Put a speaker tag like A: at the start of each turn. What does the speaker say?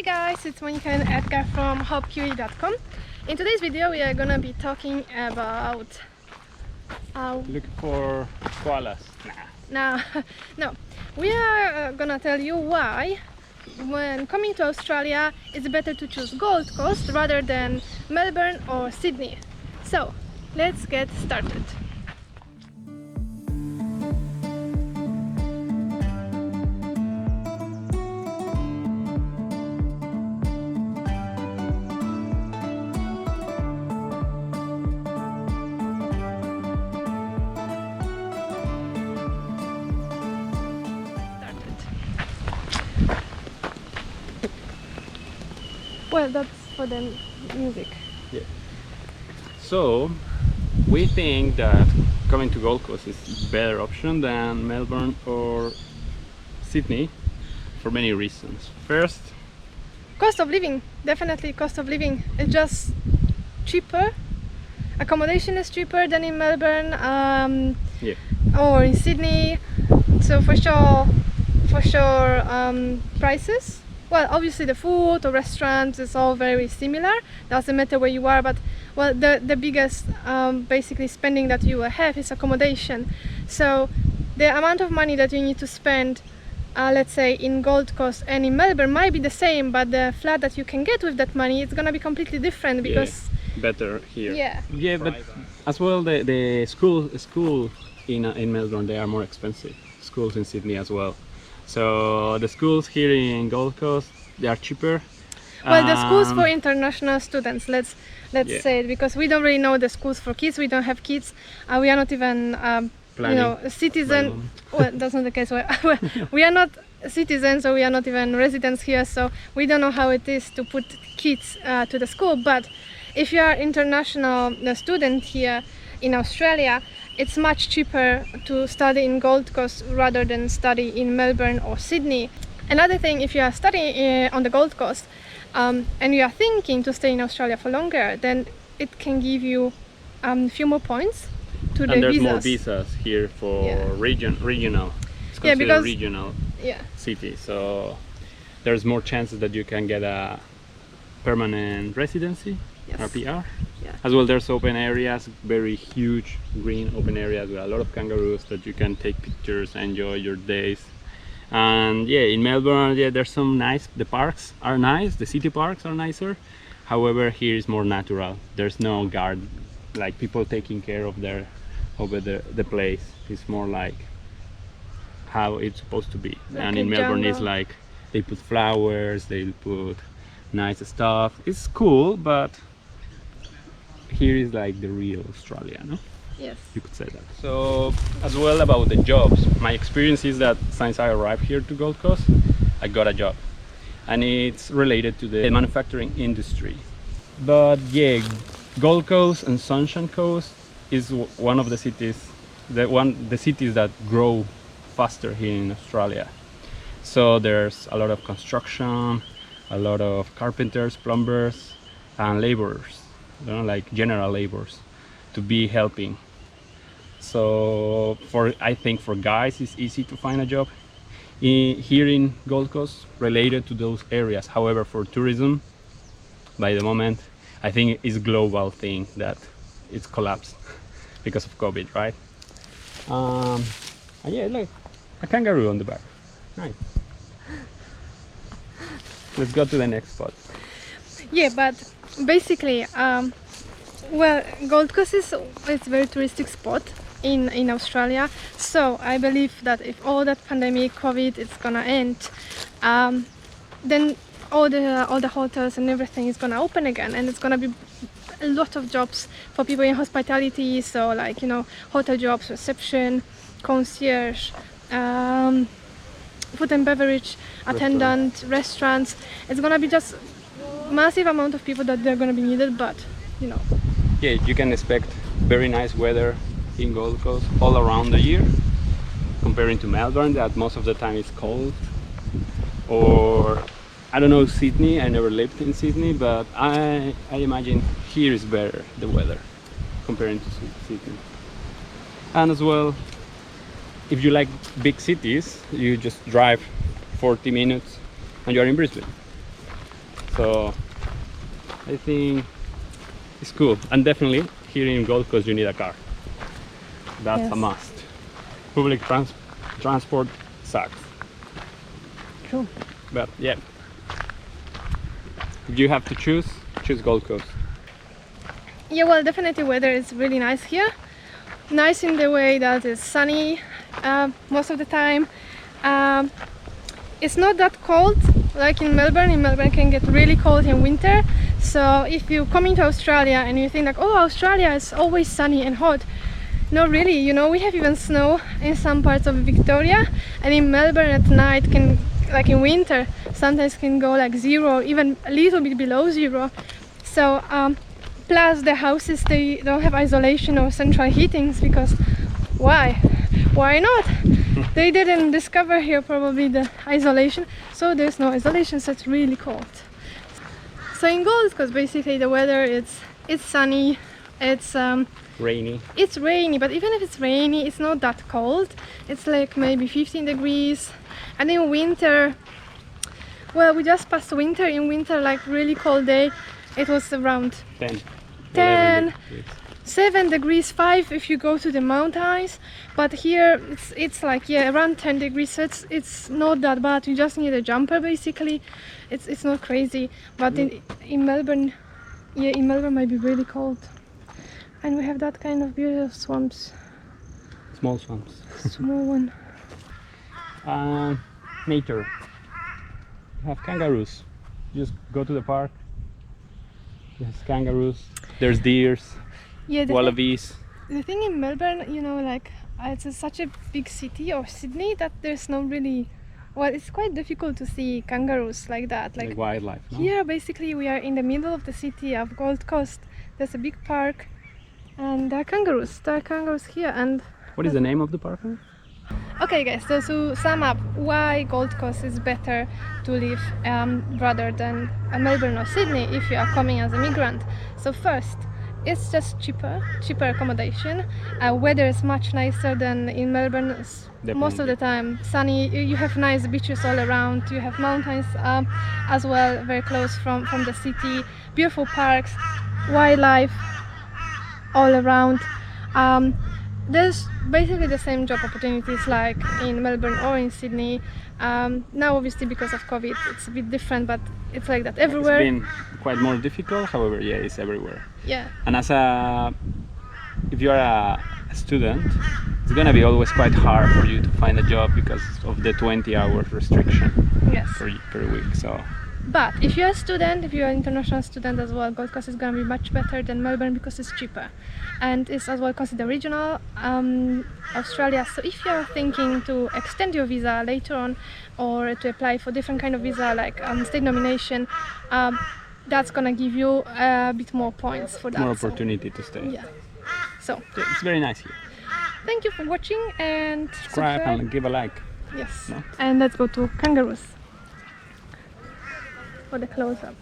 A: Hey guys, it's Monika and Edgar from hopeqe.com. In today's video we are gonna be talking about
B: looking for koalas.
A: No, we are gonna tell you why when coming to Australia it's better to choose Gold Coast rather than Melbourne or Sydney. So let's get started. Well, that's for the music.
B: Yeah. So we think that coming to Gold Coast is a better option than Melbourne or Sydney for many reasons. First,
A: Cost of living, definitely cost of living. It's just cheaper. Accommodation is cheaper than in Melbourne or in Sydney. So for sure, prices. Well, obviously the food or restaurants is all very similar. Doesn't matter where you are, but well, the biggest basically spending that you will have is accommodation. So the amount of money that you need to spend, let's say in Gold Coast and in Melbourne, might be the same, but the flat that you can get with that money is gonna be completely different because
B: better here.
A: Yeah,
B: but as well the school in Melbourne, they are more expensive. Schools in Sydney as well. So the schools here in Gold Coast, they are cheaper.
A: Well, the schools for international students, let's say it, because we don't really know the schools for kids. We don't have kids. We are not even citizen. Well, that's not the case. We are not citizens, so we are not even residents here. So we don't know how it is to put kids to the school. But if you are international student here in Australia, it's much cheaper to study in Gold Coast rather than study in Melbourne or Sydney. Another thing, if you are studying on the Gold Coast and you are thinking to stay in Australia for longer, then it can give you a few more points to the visas.
B: And there's more visas here for regional. It's considered regional city, so there's more chances that you can get a permanent residency. Or PR. As well, there's open areas, very huge green open areas with a lot of kangaroos that you can take pictures, enjoy your days. And in Melbourne, there's some nice, the parks are nice, the city parks are nicer. However, here is more natural. There's no guard, like people taking care of the place. It's more like how it's supposed to be.
A: Like
B: and in Melbourne, it's like they put flowers, they put nice stuff. It's cool, but here is like the real Australia, no?
A: Yes.
B: You could say that. So as well about the jobs, my experience is that since I arrived here to Gold Coast, I got a job, and it's related to the manufacturing industry. But Gold Coast and Sunshine Coast is one of the cities, the cities that grow faster here in Australia. So there's a lot of construction, a lot of carpenters, plumbers, and laborers, like general laborers, to be helping. So I think for guys it's easy to find a job here in Gold Coast related to those areas. However, for tourism, by the moment, I think it's a global thing that it's collapsed because of COVID, right? Look, a kangaroo on the back. Nice. Let's go to the next spot.
A: But basically, well, Gold Coast is a very touristic spot in Australia. So I believe that if all that pandemic, COVID, it's gonna end, then all the hotels and everything is gonna open again, and it's gonna be a lot of jobs for people in hospitality. So like hotel jobs, reception, concierge. Food and beverage attendant, restaurants. It's gonna be just massive amount of people that they're gonna be needed, but
B: you can expect very nice weather in Gold Coast all around the year, comparing to Melbourne that most of the time it's cold. Or I don't know Sydney, I never lived in Sydney, but I imagine here is better the weather comparing to Sydney. And as well, if you like big cities, you just drive 40 minutes and you're in Brisbane. So I think it's cool, and definitely here in Gold Coast you need a car. That's
A: Yes.
B: a must. Public transport sucks.
A: True.
B: But yeah, if you have to choose Gold Coast.
A: Yeah, well, definitely weather is really nice here. Nice in the way that it's sunny most of the time. It's not that cold like in Melbourne. In Melbourne it can get really cold in winter. So if you come into Australia and you think like, oh, Australia is always sunny and hot. No, really, you know, we have even snow in some parts of Victoria, and in Melbourne at night can, like in winter, sometimes can go like 0, even a little bit below 0. So plus the houses, they don't have isolation or central heatings, because why not? They didn't discover here probably the isolation, so there's no isolation, so it's really cold. So in Gold Coast basically the weather, it's sunny, it's
B: Rainy.
A: it's rainy, but even if it's rainy it's not that cold. It's like maybe 15 degrees. And in winter, well, we just passed winter. In winter, like really cold day, it was around 10, 7 degrees, 5 if you go to the mountains. But here it's like, yeah, around 10 degrees, so it's not that bad. You just need a jumper basically. It's not crazy. But in Melbourne, yeah, in Melbourne might be really cold. And we have that kind of beautiful swamps.
B: Small swamps.
A: Small one.
B: Nature. You have kangaroos. You just go to the park. There's kangaroos. There's deers.
A: Yeah,
B: Wallabies.
A: the thing in Melbourne, you know, like such a big city, or Sydney, that there's no really, well, it's quite difficult to see kangaroos like that.
B: Like wildlife. No?
A: Here basically we are in the middle of the city of Gold Coast. There's a big park and there are kangaroos. There are kangaroos here. And
B: What is the name of the park?
A: okay guys, so to sum up why Gold Coast is better to live rather than Melbourne or Sydney if you are coming as a migrant. So first, it's just cheaper accommodation. Weather is much nicer than in Melbourne. Most of the time sunny. You have nice beaches all around. You have mountains as well, very close from the city. Beautiful parks, wildlife all around. There's basically the same job opportunities like in Melbourne or in Sydney. Now obviously because of COVID it's a bit different, but it's like that everywhere.
B: It's been quite more difficult, however, yeah, it's everywhere.
A: Yeah.
B: And if you're a student, it's gonna be always quite hard for you to find a job because of the 20-hour restriction.
A: Yes.
B: per week. So.
A: But if you're a student, if you're an international student as well, Gold Coast is going to be much better than Melbourne because it's cheaper, and it's as well considered regional Australia. So if you're thinking to extend your visa later on, or to apply for different kind of visa like state nomination, that's gonna give you a bit more points for that.
B: More opportunity to stay.
A: Yeah. So
B: it's very nice here.
A: thank you for watching, and
B: Subscribe and give a like.
A: Yes.
B: No?
A: And let's go to kangaroos for the close-up.